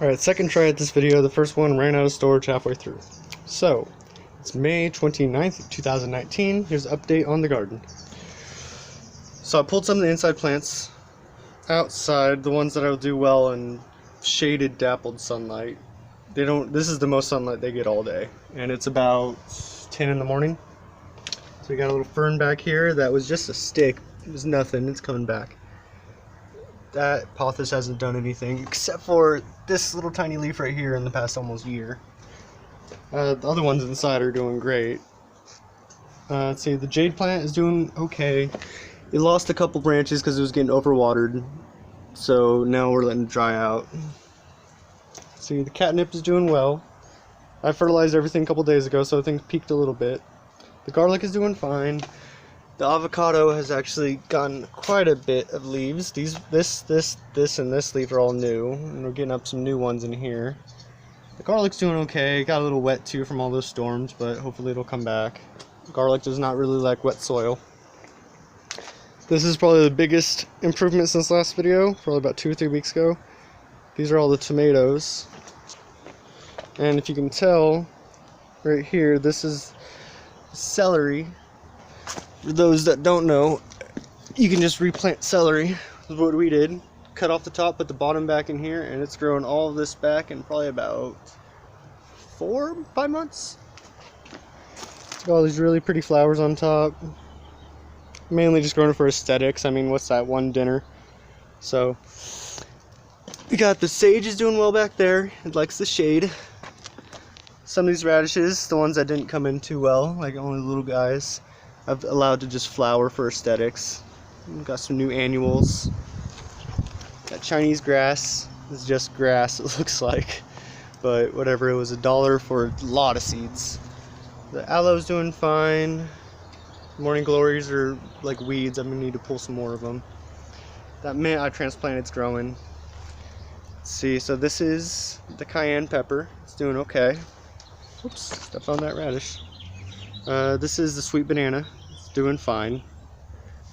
Alright, second try at this video. The first one ran out of storage halfway through. So, it's May 29th, 2019. Here's an update on the garden. So I pulled some of the inside plants outside, the ones that will do well in shaded, dappled sunlight. This is the most sunlight they get all day. And it's about 10 in the morning. So we got a little fern back here that was just a stick. It was nothing, it's coming back. That pothos hasn't done anything except for this little tiny leaf right here in the past almost year. The other ones inside are doing great. Let's see, the jade plant is doing okay. It lost a couple branches because it was getting overwatered, so now we're letting it dry out. See, the catnip is doing well. I fertilized everything a couple days ago, so things peaked a little bit. The garlic is doing fine. The avocado has actually gotten quite a bit of leaves. This, and this leaf are all new, and we're getting up some new ones in here. The garlic's doing okay. Got a little wet too from all those storms, but hopefully it'll come back. Garlic does not really like wet soil. This is probably the biggest improvement since last video, probably about 2 or 3 weeks ago. These are all the tomatoes. And if you can tell, right here, this is celery. For those that don't know, you can just replant celery. This is what we did. Cut off the top, put the bottom back in here, and it's growing all of this back in probably about 4 or 5 months. It's got all these really pretty flowers on top. Mainly just growing for aesthetics. I mean, what's that, one dinner? So, we got the sage is doing well back there. It likes the shade. Some of these radishes, the ones that didn't come in too well, like only little guys, I've allowed to just flower for aesthetics. We've got some new annuals. Got Chinese grass. It's just grass, it looks like. But whatever, it was $1 for a lot of seeds. The aloe's doing fine. Morning glories are like weeds. I'm gonna need to pull some more of them. That mint I transplanted is growing. Let's see, so this is the cayenne pepper. It's doing okay. Oops, stepped on that radish. This is the sweet banana. It's doing fine.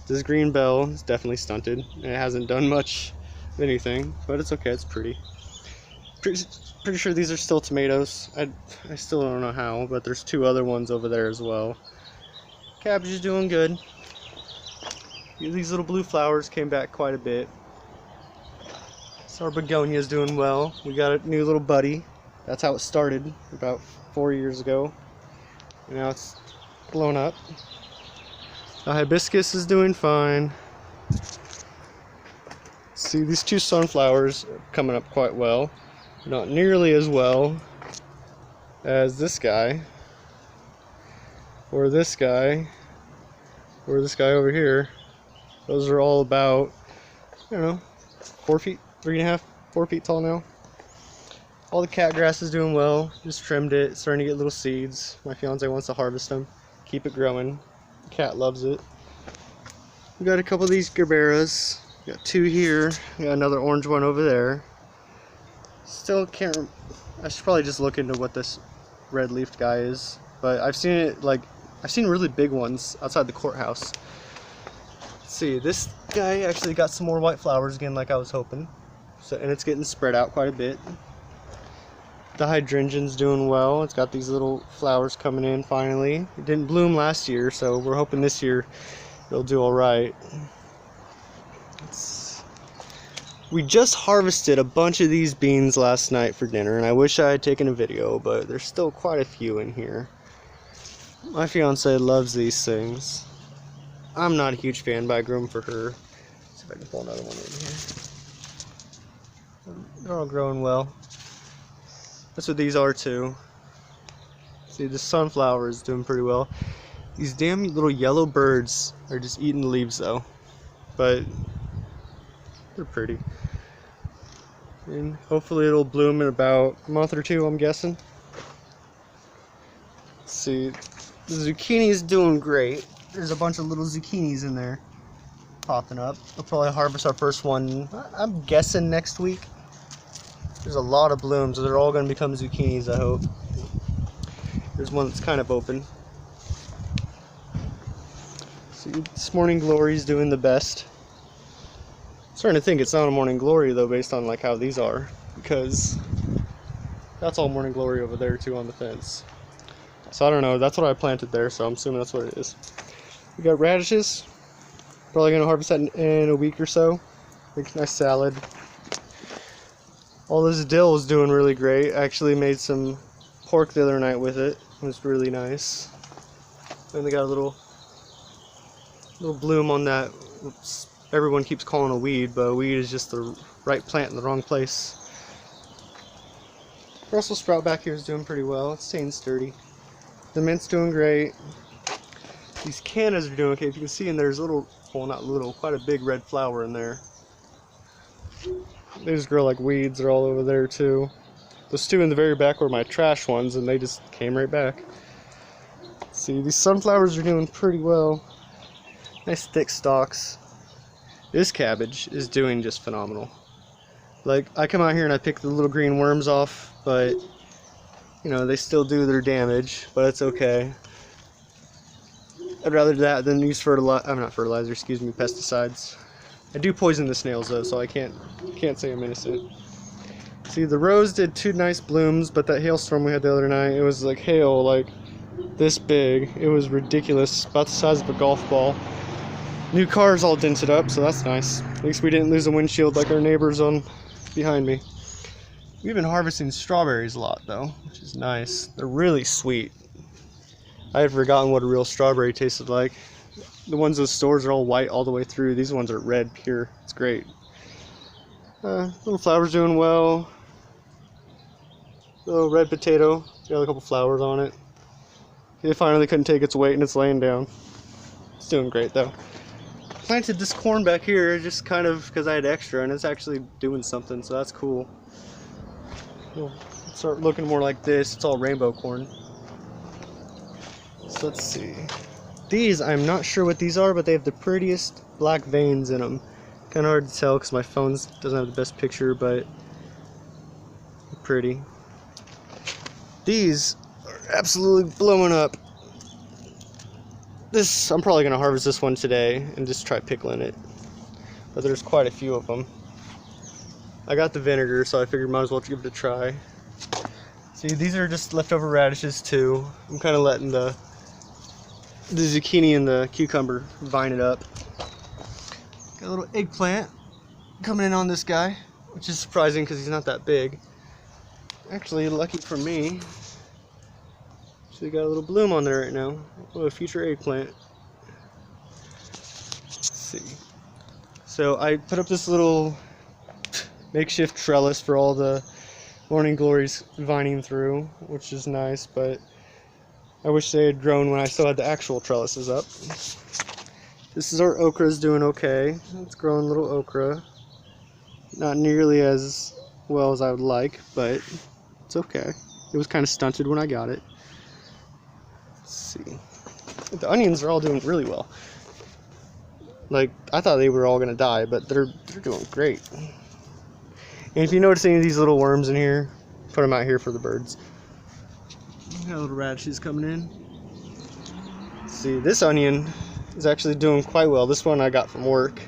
This green bell is definitely stunted. It hasn't done much of anything, but it's okay. It's pretty. Pretty sure these are still tomatoes. I still don't know how, but there's 2 other ones over there as well. Cabbage is doing good. These little blue flowers came back quite a bit. So our begonia is doing well. We got a new little buddy. That's how it started about 4 years ago. And now it's blown up. The hibiscus is doing fine. See, these 2 sunflowers are coming up quite well. Not nearly as well as this guy. Or this guy. Or this guy over here. Those are all about, I don't know, 4 feet, 3.5, 4 feet tall now. All the cat grass is doing well. Just trimmed it, starting to get little seeds. My fiance wants to harvest them, keep it growing. The cat loves it. We got a couple of these gerberas. We got 2 here. We got another orange one over there. Still can't. I should probably just look into what this red-leafed guy is. But I've seen it I've seen really big ones outside the courthouse. Let's see, this guy actually got some more white flowers again, like I was hoping. So, and it's getting spread out quite a bit. The hydrangea's doing well. It's got these little flowers coming in finally. It didn't bloom last year, so we're hoping this year it'll do all right. We just harvested a bunch of these beans last night for dinner, and I wish I had taken a video, but there's still quite a few in here. My fiance loves these things. I'm not a huge fan, but I grew them for her. Let's see if I can pull another one in here. They're all growing well. That's what these are too. See, the sunflower is doing pretty well. These damn little yellow birds are just eating the leaves though. But they're pretty. And hopefully it'll bloom in about a month or 2, I'm guessing. Let's see. The zucchini is doing great. There's a bunch of little zucchinis in there popping up. We'll probably harvest our first one, I'm guessing next week. There's a lot of blooms, so they're all going to become zucchinis, I hope. There's one that's kind of open. See, this morning glory is doing the best. I'm starting to think it's not a morning glory though, based on like how these are, because That's all morning glory over there too on the fence. So I don't know, that's what I planted there, so I'm assuming that's what it is. We got radishes. Probably gonna harvest that in a week or so. Make a nice salad. All this dill is doing really great. I actually made some pork the other night with it. It was really nice. And they got a little bloom on that. Oops. Everyone keeps calling a weed, but a weed is just the right plant in the wrong place. Brussels sprout back here is doing pretty well. It's staying sturdy. The mint's doing great. These cannas are doing okay. If you can see in there's a little, well not little, quite a big red flower in there. They just grow like weeds. They're all over there too. Those two in the very back were my trash ones and they just came right back. See, these sunflowers are doing pretty well. Nice thick stalks. This cabbage is doing just phenomenal. Like, I come out here and I pick the little green worms off, but you know, they still do their damage, but it's okay. I'd rather that than use pesticides. I do poison the snails though, so I can't say I'm innocent. See, the rose did 2 nice blooms, but that hailstorm we had the other night, it was like hail, like this big. It was ridiculous, about the size of a golf ball. New car's all dented up, so that's nice. At least we didn't lose a windshield like our neighbors on behind me. We've been harvesting strawberries a lot though, which is nice. They're really sweet. I had forgotten what a real strawberry tasted like. The ones in the stores are all white all the way through. These ones are red pure. It's great. Little flowers doing well. Little red potato. It's got a couple flowers on it. It finally couldn't take its weight and it's laying down. It's doing great though. Planted this corn back here just kind of because I had extra and it's actually doing something, so that's cool. It'll start looking more like this. It's all rainbow corn. So let's see. These, I'm not sure what these are, but they have the prettiest black veins in them. Kind of hard to tell because my phone doesn't have the best picture, but pretty. These are absolutely blowing up. This, I'm probably going to harvest this one today and just try pickling it. But there's quite a few of them. I got the vinegar, so I figured might as well give it a try. See, these are just leftover radishes too. I'm kind of letting the zucchini and the cucumber vine it up. Got a little eggplant coming in on this guy, which is surprising because he's not that big. Actually, lucky for me, so we got a little bloom on there right now. What a future eggplant. Let's see. So I put up this little makeshift trellis for all the morning glories vining through, which is nice, but I wish they had grown when I still had the actual trellises up. This is our okra's doing okay. It's growing little okra. Not nearly as well as I would like, but it's okay. It was kind of stunted when I got it. Let's see. The onions are all doing really well. Like, I thought they were all gonna die, but they're doing great. And if you notice any of these little worms in here, put them out here for the birds. Got little radishes coming in. Let's see, this onion is actually doing quite well. This one I got from work.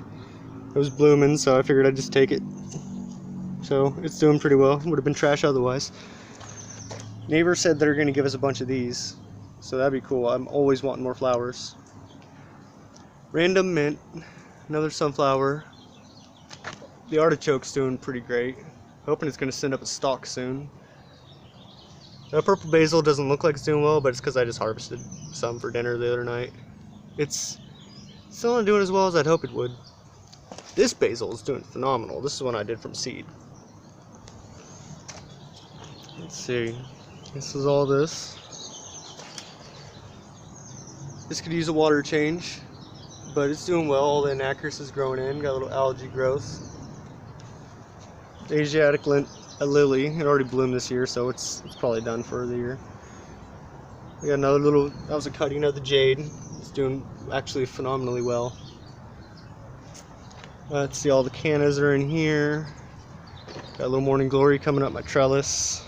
It was blooming, so I figured I'd just take it. So it's doing pretty well. Would have been trash otherwise. Neighbor said they're going to give us a bunch of these, so that'd be cool. I'm always wanting more flowers. Random mint, another sunflower. The artichoke's doing pretty great. Hoping it's going to send up a stalk soon. The purple basil doesn't look like it's doing well, but it's because I just harvested some for dinner the other night. It's still not doing as well as I'd hope it would. This basil is doing phenomenal. This is one I did from seed. Let's see. This is all this. This could use a water change, but it's doing well. All the anacris is growing in. Got a little algae growth. The Asiatic lily, it already bloomed this year, so it's probably done for the year. We got another little, that was a cutting of the jade. It's doing actually phenomenally well. Let's see, all the cannas are in here. Got a little morning glory coming up my trellis.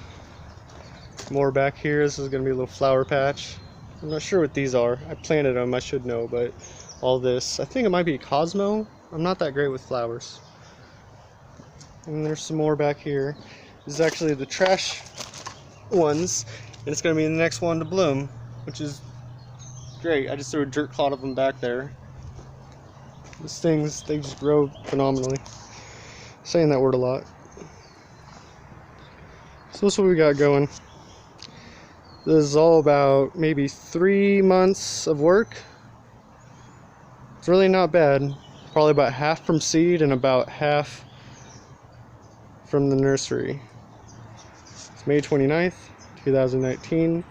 More back here. This is going to be a little flower patch. I'm not sure what these are. I planted them, I should know, but all this, I think it might be Cosmo. I'm not that great with flowers. And there's some more back here. This is actually the trash ones, and it's going to be the next one to bloom, which is great. I just threw a dirt clod of them back there. These things, they just grow phenomenally. Saying that word a lot. So this is what we got going. This is all about maybe 3 months of work. It's really not bad. Probably about half from seed and about half from the nursery. It's May 29th, 2019.